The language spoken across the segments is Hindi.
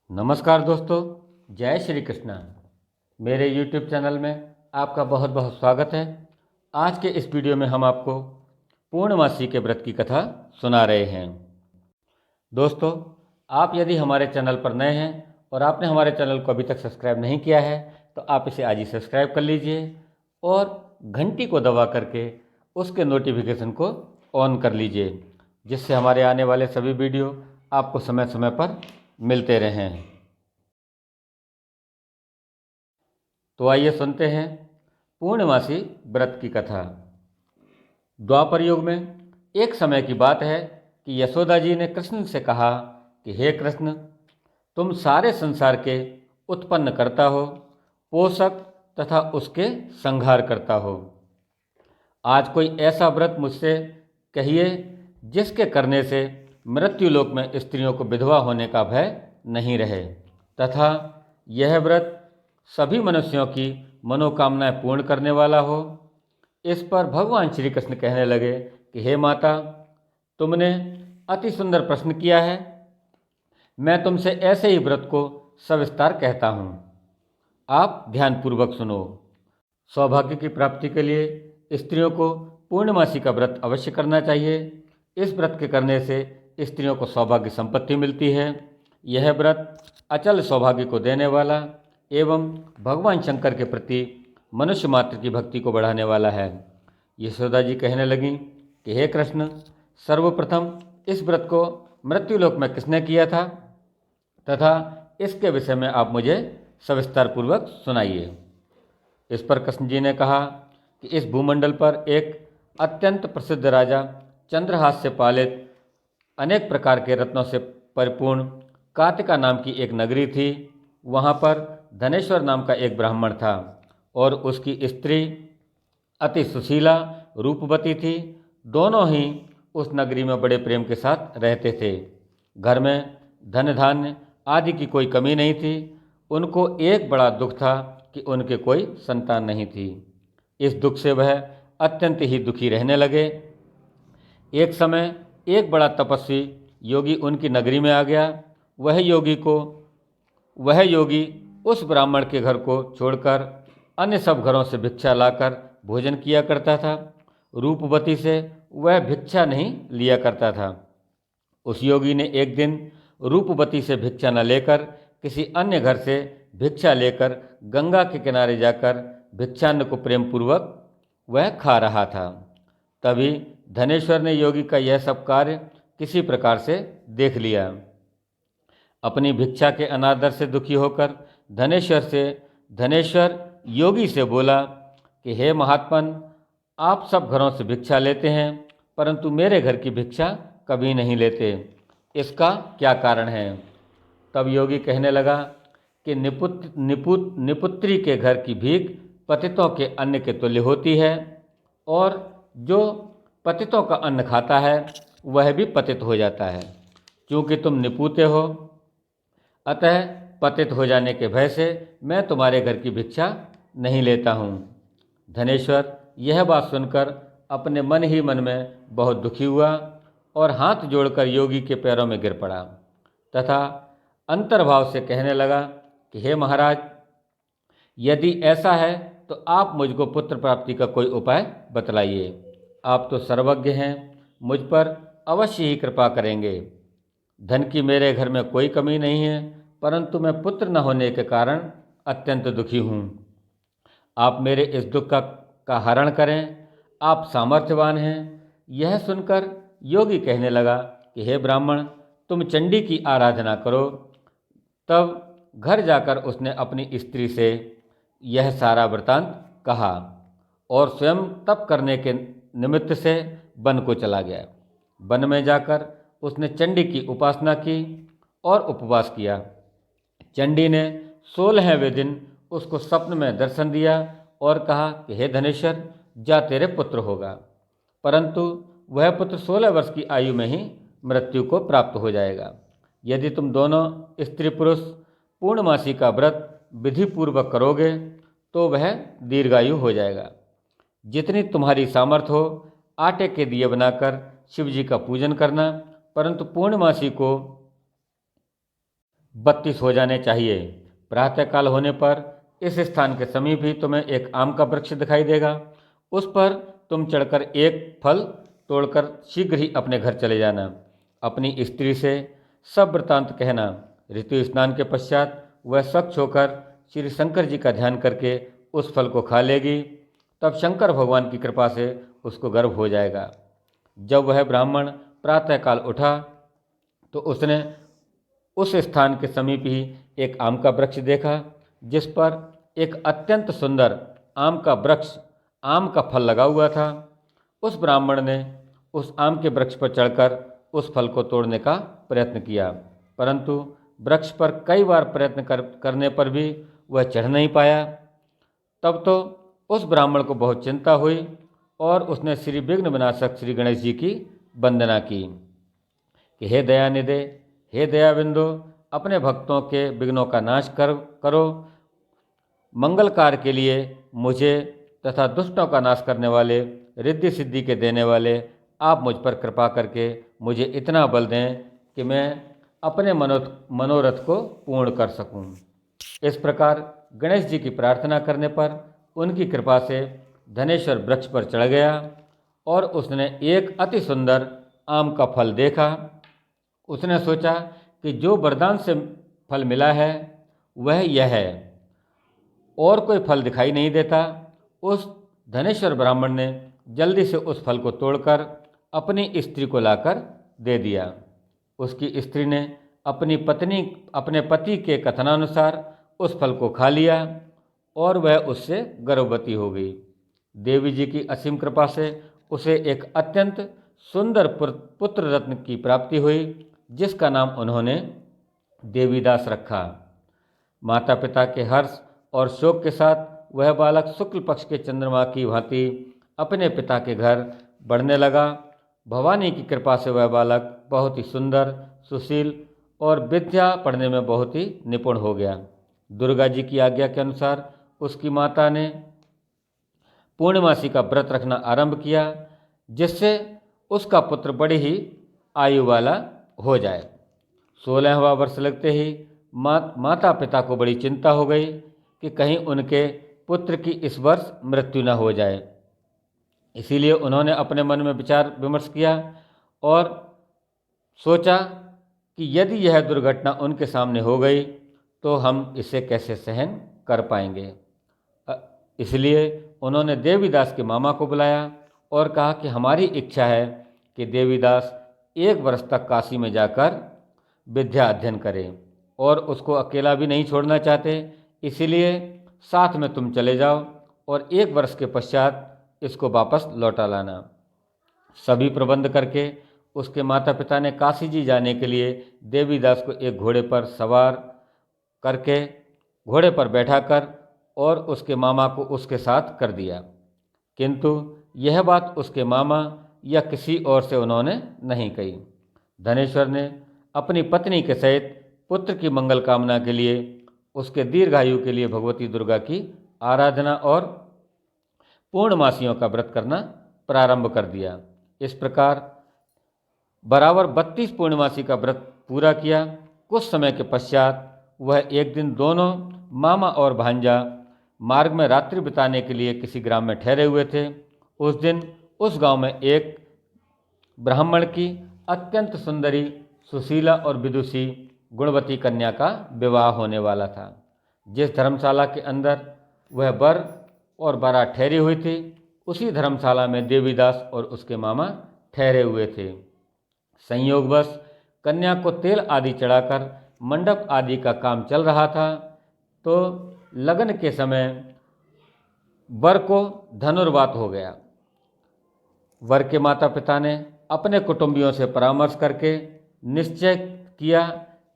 नमस्कार दोस्तों, जय श्री कृष्णा। मेरे YouTube चैनल में आपका बहुत बहुत स्वागत है। आज के इस वीडियो में हम आपको पूर्णमासी के व्रत की कथा सुना रहे हैं। दोस्तों, आप यदि हमारे चैनल पर नए हैं और आपने हमारे चैनल को अभी तक सब्सक्राइब नहीं किया है तो आप इसे आज ही सब्सक्राइब कर लीजिए और घंटी को दबा करके उसके नोटिफिकेशन को ऑन कर लीजिए, जिससे हमारे आने वाले सभी वीडियो आपको समय समय पर मिलते रहें। तो आइए सुनते हैं पूर्णमासी व्रत की कथा। द्वापर युग में एक समय की बात है कि यशोदा जी ने कृष्ण से कहा कि हे कृष्ण, तुम सारे संसार के उत्पन्न करता हो, पोषक तथा उसके संहार करता हो। आज कोई ऐसा व्रत मुझसे कहिए जिसके करने से मृत्युलोक में स्त्रियों को विधवा होने का भय नहीं रहे तथा यह व्रत सभी मनुष्यों की मनोकामनाएं पूर्ण करने वाला हो। इस पर भगवान श्री कृष्ण कहने लगे कि हे माता, तुमने अति सुंदर प्रश्न किया है। मैं तुमसे ऐसे ही व्रत को सविस्तार कहता हूँ, आप ध्यानपूर्वक सुनो। सौभाग्य की प्राप्ति के लिए स्त्रियों को पूर्णमासी का व्रत अवश्य करना चाहिए। इस व्रत के करने से स्त्रियों को सौभाग्य संपत्ति मिलती है। यह व्रत अचल सौभाग्य को देने वाला एवं भगवान शंकर के प्रति मनुष्य मात्र की भक्ति को बढ़ाने वाला है। यशोदा जी कहने लगीं कि हे कृष्ण, सर्वप्रथम इस व्रत को मृत्युलोक में किसने किया था तथा इसके विषय में आप मुझे सविस्तार पूर्वक सुनाइए। इस पर कृष्ण जी ने कहा कि इस भूमंडल पर एक अत्यंत प्रसिद्ध राजा चंद्रहास से पालित अनेक प्रकार के रत्नों से परिपूर्ण कातिका नाम की एक नगरी थी। वहाँ पर धनेश्वर नाम का एक ब्राह्मण था और उसकी स्त्री अति सुशीला रूपवती थी। दोनों ही उस नगरी में बड़े प्रेम के साथ रहते थे। घर में धन धान्य आदि की कोई कमी नहीं थी। उनको एक बड़ा दुख था कि उनके कोई संतान नहीं थी। इस दुख से वह अत्यंत ही दुखी रहने लगे। एक समय एक बड़ा तपस्वी योगी उनकी नगरी में आ गया। वह योगी उस ब्राह्मण के घर को छोड़कर अन्य सब घरों से भिक्षा लाकर भोजन किया करता था। रूपवती से वह भिक्षा नहीं लिया करता था। उस योगी ने एक दिन रूपवती से भिक्षा न लेकर किसी अन्य घर से भिक्षा लेकर गंगा के किनारे जाकर भिक्षान्न को प्रेम पूर्वक वह खा रहा था। तभी धनेश्वर ने योगी का यह सब कार्य किसी प्रकार से देख लिया। अपनी भिक्षा के अनादर से दुखी होकर धनेश्वर योगी से बोला कि हे महात्मन, आप सब घरों से भिक्षा लेते हैं परंतु मेरे घर की भिक्षा कभी नहीं लेते, इसका क्या कारण है? तब योगी कहने लगा कि निपुत्री के घर की भीख पतितों के अन्न के तुल्य होती है और जो पतितों का अन्न खाता है वह भी पतित हो जाता है। क्योंकि तुम निपुते हो, अतः पतित हो जाने के भय से मैं तुम्हारे घर की भिक्षा नहीं लेता हूँ। धनेश्वर यह बात सुनकर अपने मन ही मन में बहुत दुखी हुआ और हाथ जोड़कर योगी के पैरों में गिर पड़ा तथा अंतर्भाव से कहने लगा कि हे महाराज, यदि ऐसा है तो आप मुझको पुत्र प्राप्ति का कोई उपाय बतलाइए। आप तो सर्वज्ञ हैं, मुझ पर अवश्य ही कृपा करेंगे। धन की मेरे घर में कोई कमी नहीं है परंतु मैं पुत्र न होने के कारण अत्यंत दुखी हूँ। आप मेरे इस दुख का हरण करें, आप सामर्थ्यवान हैं। यह सुनकर योगी कहने लगा कि हे ब्राह्मण, तुम चंडी की आराधना करो। तब घर जाकर उसने अपनी स्त्री से यह सारा वृतांत कहा और स्वयं तप करने के निमित्त से वन को चला गया। वन में जाकर उसने चंडी की उपासना की और उपवास किया। चंडी ने 16वें दिन उसको स्वप्न में दर्शन दिया और कहा कि हे धनेश्वर, जा तेरे पुत्र होगा, परंतु वह पुत्र 16 वर्ष की आयु में ही मृत्यु को प्राप्त हो जाएगा। यदि तुम दोनों स्त्री पुरुष पूर्णमासी का व्रत विधि पूर्वक करोगे तो वह दीर्घायु हो जाएगा। जितनी तुम्हारी सामर्थ्य हो आटे के दिए बनाकर शिव जी का पूजन करना, परंतु पूर्णमासी को 32 हो जाने चाहिए। प्रातःकाल होने पर इस स्थान के समीप ही तुम्हें एक आम का वृक्ष दिखाई देगा। उस पर तुम चढ़कर एक फल तोड़कर शीघ्र ही अपने घर चले जाना। अपनी स्त्री से सब वृतांत कहना। ऋतु स्नान के पश्चात वह स्वच्छ होकर श्री शंकर जी का ध्यान करके उस फल को खा लेगी। तब शंकर भगवान की कृपा से उसको गर्भ हो जाएगा। जब वह ब्राह्मण प्रातःकाल उठा तो उसने उस स्थान के समीप ही एक आम का वृक्ष देखा, जिस पर एक अत्यंत सुंदर आम का वृक्ष आम का फल लगा हुआ था। उस ब्राह्मण ने उस आम के वृक्ष पर चढ़कर उस फल को तोड़ने का प्रयत्न किया, परंतु वृक्ष पर कई बार प्रयत्न करने पर भी वह चढ़ नहीं पाया। तब तो उस ब्राह्मण को बहुत चिंता हुई और उसने श्री विघ्न विनाशक श्री गणेश जी की वंदना की कि हे दयानिधे, हे दयाबिंदु, अपने भक्तों के विघ्नों का नाश करो। मंगल कार्य के लिए मुझे तथा दुष्टों का नाश करने वाले, रिद्धि सिद्धि के देने वाले आप मुझ पर कृपा करके मुझे इतना बल दें कि मैं अपने मनोरथ को पूर्ण कर सकूं। इस प्रकार गणेश जी की प्रार्थना करने पर उनकी कृपा से धनेश्वर वृक्ष पर चढ़ गया और उसने एक अति सुंदर आम का फल देखा। उसने सोचा कि जो वरदान से फल मिला है वह यह है, और कोई फल दिखाई नहीं देता। उस धनेश्वर ब्राह्मण ने जल्दी से उस फल को तोड़कर अपनी स्त्री को लाकर दे दिया। उसकी स्त्री ने अपने पति के कथनानुसार उस फल को खा लिया और वह उससे गर्भवती हो गई। देवी जी की असीम कृपा से उसे एक अत्यंत सुंदर पुत्र रत्न की प्राप्ति हुई, जिसका नाम उन्होंने देवीदास रखा। माता पिता के हर्ष और शोक के साथ वह बालक शुक्ल पक्ष के चंद्रमा की भांति अपने पिता के घर बढ़ने लगा। भवानी की कृपा से वह बालक बहुत ही सुंदर, सुशील और विद्या पढ़ने में बहुत ही निपुण हो गया। दुर्गा जी की आज्ञा के अनुसार उसकी माता ने पूर्णमासी का व्रत रखना आरंभ किया, जिससे उसका पुत्र बड़ी ही आयु वाला हो जाए। 16वां वर्ष लगते ही माता पिता को बड़ी चिंता हो गई कि कहीं उनके पुत्र की इस वर्ष मृत्यु न हो जाए। इसीलिए उन्होंने अपने मन में विचार विमर्श किया और सोचा कि यदि यह दुर्घटना उनके सामने हो गई तो हम इसे कैसे सहन कर पाएंगे। इसलिए उन्होंने देवीदास के मामा को बुलाया और कहा कि हमारी इच्छा है कि देवीदास 1 वर्ष तक काशी में जाकर विद्या अध्ययन करे और उसको अकेला भी नहीं छोड़ना चाहते, इसीलिए साथ में तुम चले जाओ और 1 वर्ष के पश्चात इसको वापस लौटा लाना। सभी प्रबंध करके उसके माता पिता ने काशी जी जाने के लिए देवीदास को एक घोड़े पर सवार करके घोड़े पर बैठाकर और उसके मामा को उसके साथ कर दिया, किंतु यह बात उसके मामा या किसी और से उन्होंने नहीं कही। धनेश्वर ने अपनी पत्नी के सहित पुत्र की मंगल कामना के लिए उसके दीर्घायु के लिए भगवती दुर्गा की आराधना और पूर्णमासियों का व्रत करना प्रारंभ कर दिया। इस प्रकार बराबर 32 पूर्णमासी का व्रत पूरा किया। कुछ समय के पश्चात वह एक दिन दोनों मामा और भांजा मार्ग में रात्रि बिताने के लिए किसी ग्राम में ठहरे हुए थे। उस दिन उस गांव में एक ब्राह्मण की अत्यंत सुंदरी, सुशीला और विदुषी गुणवती कन्या का विवाह होने वाला था। जिस धर्मशाला के अंदर वह वर और बारात ठहरी हुई थी, उसी धर्मशाला में देवीदास और उसके मामा ठहरे हुए थे। संयोगवश कन्या को तेल आदि चढ़ाकर मंडप आदि का काम चल रहा था, तो लगन के समय वर को धनुर्वात हो गया। वर के माता पिता ने अपने कुटुंबियों से परामर्श करके निश्चय किया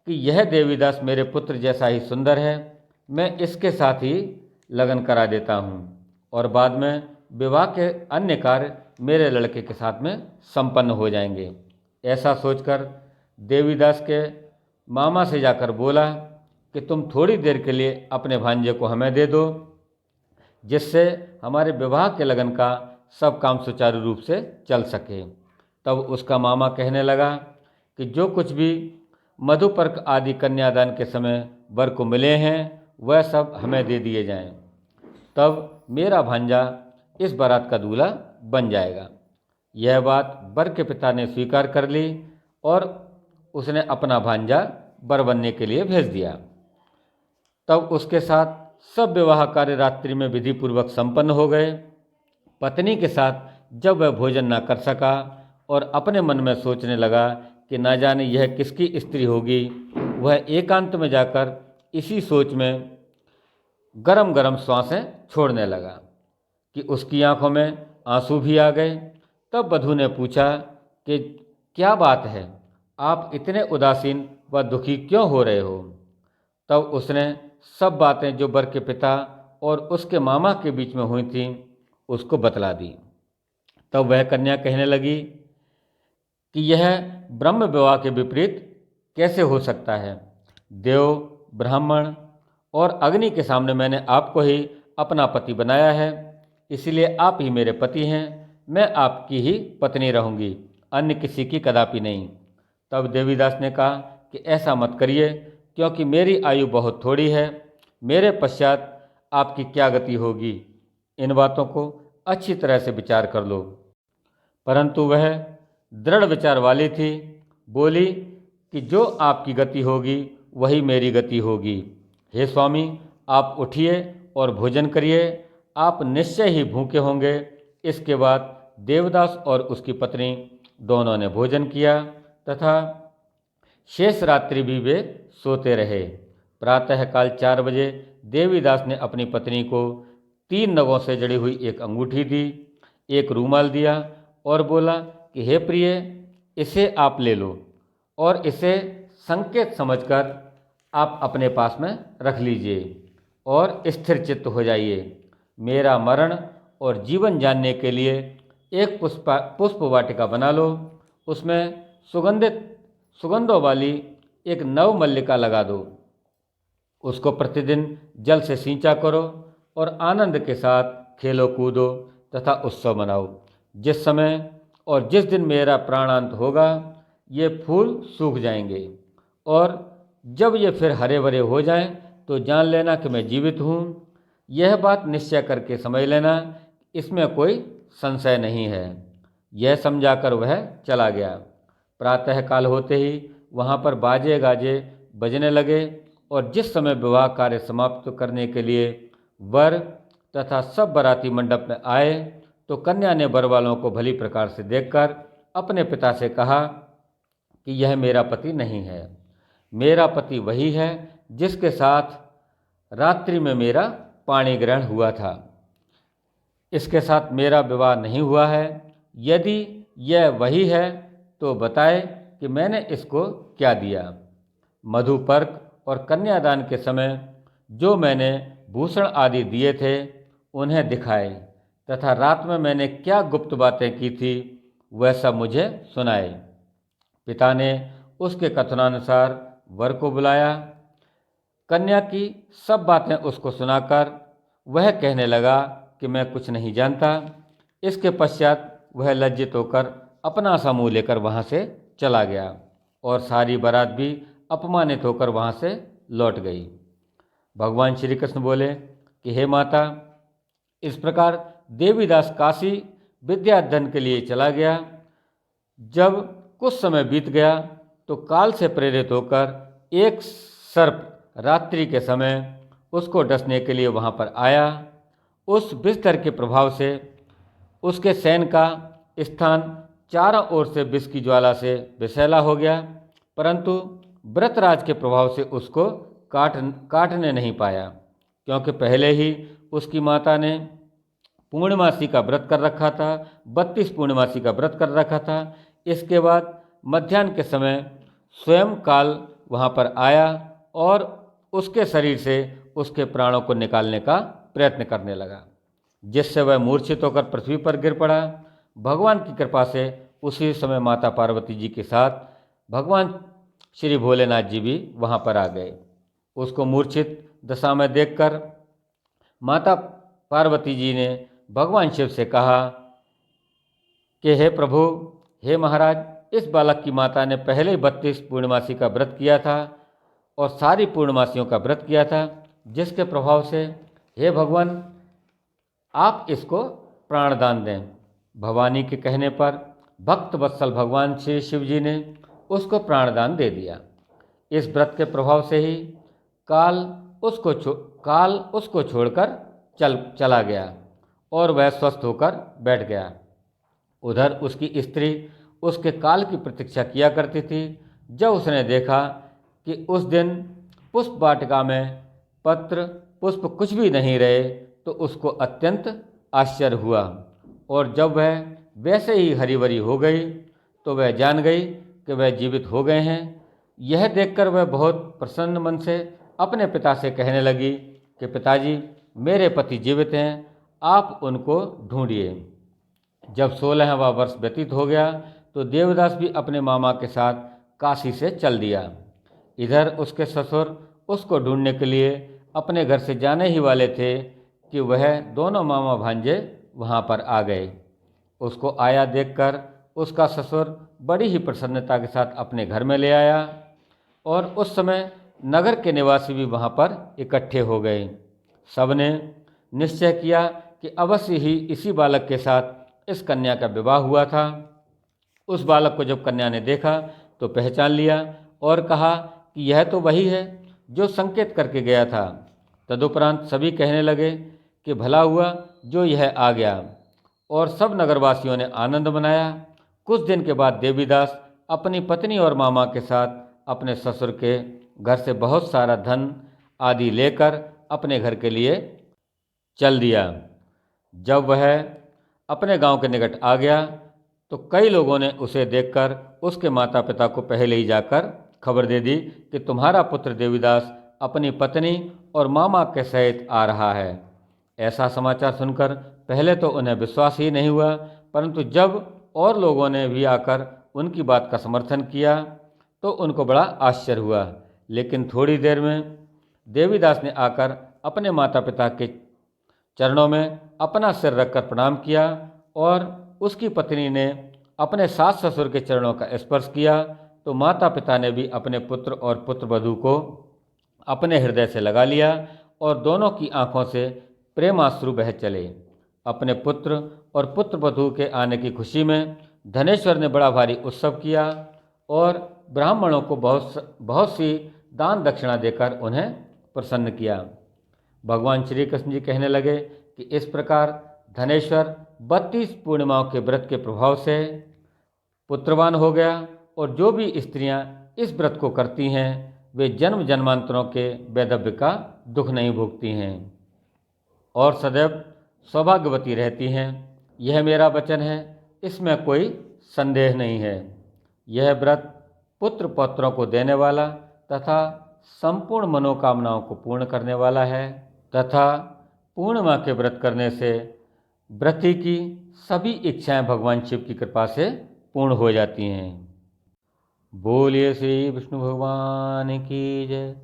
कि यह देवीदास मेरे पुत्र जैसा ही सुंदर है, मैं इसके साथ ही लगन करा देता हूँ और बाद में विवाह के अन्य कार्य मेरे लड़के के साथ में संपन्न हो जाएंगे। ऐसा सोचकर देवीदास के मामा से जाकर बोला कि तुम थोड़ी देर के लिए अपने भांजे को हमें दे दो, जिससे हमारे विवाह के लगन का सब काम सुचारू रूप से चल सके। तब उसका मामा कहने लगा कि जो कुछ भी मधुपर्क आदि कन्यादान के समय वर को मिले हैं वह सब हमें दे दिए जाएं। तब मेरा भांजा इस बारात का दूल्हा बन जाएगा। यह बात वर के पिता ने स्वीकार कर ली और उसने अपना भांजा वर बनने के लिए भेज दिया। तब उसके साथ सब विवाह कार्य रात्रि में विधि पूर्वक संपन्न हो गए। पत्नी के साथ जब वह भोजन न कर सका और अपने मन में सोचने लगा कि ना जाने यह किसकी स्त्री होगी, वह एकांत में जाकर इसी सोच में गरम गरम श्वासें छोड़ने लगा कि उसकी आंखों में आंसू भी आ गए। तब वधू ने पूछा कि क्या बात है, आप इतने उदासीन व दुखी क्यों हो रहे हो? तब उसने सब बातें जो वर के पिता और उसके मामा के बीच में हुई थीं उसको बतला दी। तब वह कन्या कहने लगी कि यह ब्रह्म विवाह के विपरीत कैसे हो सकता है? देव, ब्राह्मण और अग्नि के सामने मैंने आपको ही अपना पति बनाया है, इसलिए आप ही मेरे पति हैं। मैं आपकी ही पत्नी रहूंगी, अन्य किसी की कदापि नहीं। तब देवीदास ने कहा कि ऐसा मत करिए, क्योंकि मेरी आयु बहुत थोड़ी है। मेरे पश्चात आपकी क्या गति होगी, इन बातों को अच्छी तरह से विचार कर लो। परंतु वह दृढ़ विचार वाली थी, बोली कि जो आपकी गति होगी वही मेरी गति होगी। हे स्वामी, आप उठिए और भोजन करिए, आप निश्चय ही भूखे होंगे। इसके बाद देवदास और उसकी पत्नी दोनों ने भोजन किया तथा शेष रात्रि भी वे सोते रहे। प्रातःकाल 4 बजे देवीदास ने अपनी पत्नी को 3 नगों से जड़ी हुई एक अंगूठी दी, एक रूमाल दिया और बोला कि हे प्रिय, इसे आप ले लो और इसे संकेत समझकर आप अपने पास में रख लीजिए और स्थिर चित्त हो जाइए। मेरा मरण और जीवन जानने के लिए एक पुष्प वाटिका बना लो, उसमें सुगंधों वाली एक नव मल्लिका लगा दो। उसको प्रतिदिन जल से सींचा करो और आनंद के साथ खेलो कूदो तथा उत्सव मनाओ। जिस समय और जिस दिन मेरा प्राणांत होगा ये फूल सूख जाएंगे और जब ये फिर हरे भरे हो जाएं तो जान लेना कि मैं जीवित हूँ। यह बात निश्चय करके समझ लेना, इसमें कोई संशय नहीं है। यह समझाकर वह चला गया। प्रातःकाल होते ही वहाँ पर बाजे गाजे बजने लगे और जिस समय विवाह कार्य समाप्त करने के लिए वर तथा सब बाराती मंडप में आए तो कन्या ने वर वालों को भली प्रकार से देखकर अपने पिता से कहा कि यह मेरा पति नहीं है। मेरा पति वही है जिसके साथ रात्रि में मेरा पाणी ग्रहण हुआ था। इसके साथ मेरा विवाह नहीं हुआ है। यदि यह वही है तो बताए कि मैंने इसको क्या दिया। मधुपर्क और कन्यादान के समय जो मैंने भूषण आदि दिए थे उन्हें दिखाए तथा रात में मैंने क्या गुप्त बातें की थी वह सब मुझे सुनाए। पिता ने उसके कथनानुसार वर को बुलाया। कन्या की सब बातें उसको सुनाकर वह कहने लगा कि मैं कुछ नहीं जानता। इसके पश्चात वह लज्जित होकर अपना सा मुँह लेकर वहाँ से चला गया और सारी बारात भी अपमानित होकर वहाँ से लौट गई। भगवान श्री कृष्ण बोले कि हे माता, इस प्रकार देवीदास काशी विद्या अध्ययन के लिए चला गया। जब कुछ समय बीत गया तो काल से प्रेरित होकर एक सर्प रात्रि के समय उसको डसने के लिए वहाँ पर आया। उस बिस्तर के प्रभाव से उसके शयन का स्थान चारों ओर से विष की ज्वाला से विषैला हो गया, परंतु व्रतराज के प्रभाव से उसको काटने नहीं पाया, क्योंकि पहले ही उसकी माता ने पूर्णमासी का व्रत कर रखा था, 32 पूर्णमासी का व्रत कर रखा था। इसके बाद मध्याह्न के समय स्वयं काल वहाँ पर आया और उसके शरीर से उसके प्राणों को निकालने का प्रयत्न करने लगा, जिससे वह मूर्छित होकर पृथ्वी पर गिर पड़ा। भगवान की कृपा से उसी समय माता पार्वती जी के साथ भगवान श्री भोलेनाथ जी भी वहाँ पर आ गए। उसको मूर्छित दशा में देखकर माता पार्वती जी ने भगवान शिव से कहा कि हे प्रभु, हे महाराज, इस बालक की माता ने पहले ही 32 पूर्णमासी का व्रत किया था और सारी पूर्णमासियों का व्रत किया था, जिसके प्रभाव से हे भगवान आप इसको प्राणदान दें। भवानी के कहने पर भक्त वत्सल भगवान श्री शिव जी ने उसको प्राणदान दे दिया। इस व्रत के प्रभाव से ही काल उसको छोड़कर चला गया और वह स्वस्थ होकर बैठ गया। उधर उसकी स्त्री उसके काल की प्रतीक्षा किया करती थी। जब उसने देखा कि उस दिन पुष्प वाटिका में पत्र पुष्प कुछ भी नहीं रहे तो उसको अत्यंत आश्चर्य हुआ, और जब वह वैसे ही हरी भरी हो गई तो वह जान गई कि वह जीवित हो गए हैं। यह देखकर वह बहुत प्रसन्न मन से अपने पिता से कहने लगी कि पिताजी, मेरे पति जीवित हैं, आप उनको ढूंढिए। जब 16वां वर्ष व्यतीत हो गया तो देवदास भी अपने मामा के साथ काशी से चल दिया। इधर उसके ससुर उसको ढूंढने के लिए अपने घर से जाने ही वाले थे कि वह दोनों मामा भांजे वहां पर आ गए। उसको आया देखकर उसका ससुर बड़ी ही प्रसन्नता के साथ अपने घर में ले आया, और उस समय नगर के निवासी भी वहां पर इकट्ठे हो गए। सबने निश्चय किया कि अवश्य ही इसी बालक के साथ इस कन्या का विवाह हुआ था। उस बालक को जब कन्या ने देखा तो पहचान लिया और कहा कि यह तो वही है जो संकेत करके गया था। तदुपरांत सभी कहने लगे कि भला हुआ जो यह आ गया, और सब नगरवासियों ने आनंद मनाया। कुछ दिन के बाद देवीदास अपनी पत्नी और मामा के साथ अपने ससुर के घर से बहुत सारा धन आदि लेकर अपने घर के लिए चल दिया। जब वह अपने गांव के निकट आ गया तो कई लोगों ने उसे देखकर उसके माता पिता को पहले ही जाकर खबर दे दी कि तुम्हारा पुत्र देवीदास अपनी पत्नी और मामा के सहित आ रहा है। ऐसा समाचार सुनकर पहले तो उन्हें विश्वास ही नहीं हुआ, परंतु जब और लोगों ने भी आकर उनकी बात का समर्थन किया तो उनको बड़ा आश्चर्य हुआ। लेकिन थोड़ी देर में देवीदास ने आकर अपने माता पिता के चरणों में अपना सिर रखकर प्रणाम किया, और उसकी पत्नी ने अपने सास ससुर के चरणों का स्पर्श किया तो माता पिता ने भी अपने पुत्र और पुत्रवधू को अपने हृदय से लगा लिया, और दोनों की आंखों से प्रेमाश्रु बह चले। अपने पुत्र और पुत्रवधू के आने की खुशी में धनेश्वर ने बड़ा भारी उत्सव किया और ब्राह्मणों को बहुत सी दान दक्षिणा देकर उन्हें प्रसन्न किया। भगवान श्री कृष्ण जी कहने लगे कि इस प्रकार धनेश्वर 32 पूर्णिमाओं के व्रत के प्रभाव से पुत्रवान हो गया, और जो भी स्त्रियां इस व्रत को करती हैं वे जन्म जन्मांतरों के वैधव्य का दुख नहीं भोगती हैं और सदैव सौभाग्यवती रहती हैं। यह मेरा वचन है, इसमें कोई संदेह नहीं है। यह व्रत पुत्र पौत्रों को देने वाला तथा संपूर्ण मनोकामनाओं को पूर्ण करने वाला है, तथा पूर्णिमा के व्रत करने से व्रती की सभी इच्छाएं भगवान शिव की कृपा से पूर्ण हो जाती हैं। बोलिए श्री विष्णु भगवान की जय,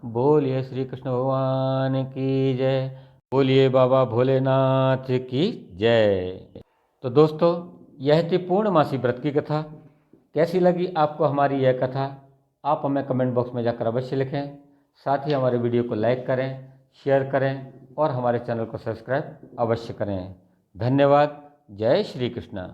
बोलिए श्री कृष्ण भगवान की जय, बोलिए बाबा भोलेनाथ की जय। तो दोस्तों, यह थी पूर्णमासी व्रत की कथा। कैसी लगी आपको हमारी यह कथा? आप हमें कमेंट बॉक्स में जाकर अवश्य लिखें। साथ ही हमारे वीडियो को लाइक करें, शेयर करें और हमारे चैनल को सब्सक्राइब अवश्य करें। धन्यवाद। जय श्री कृष्ण।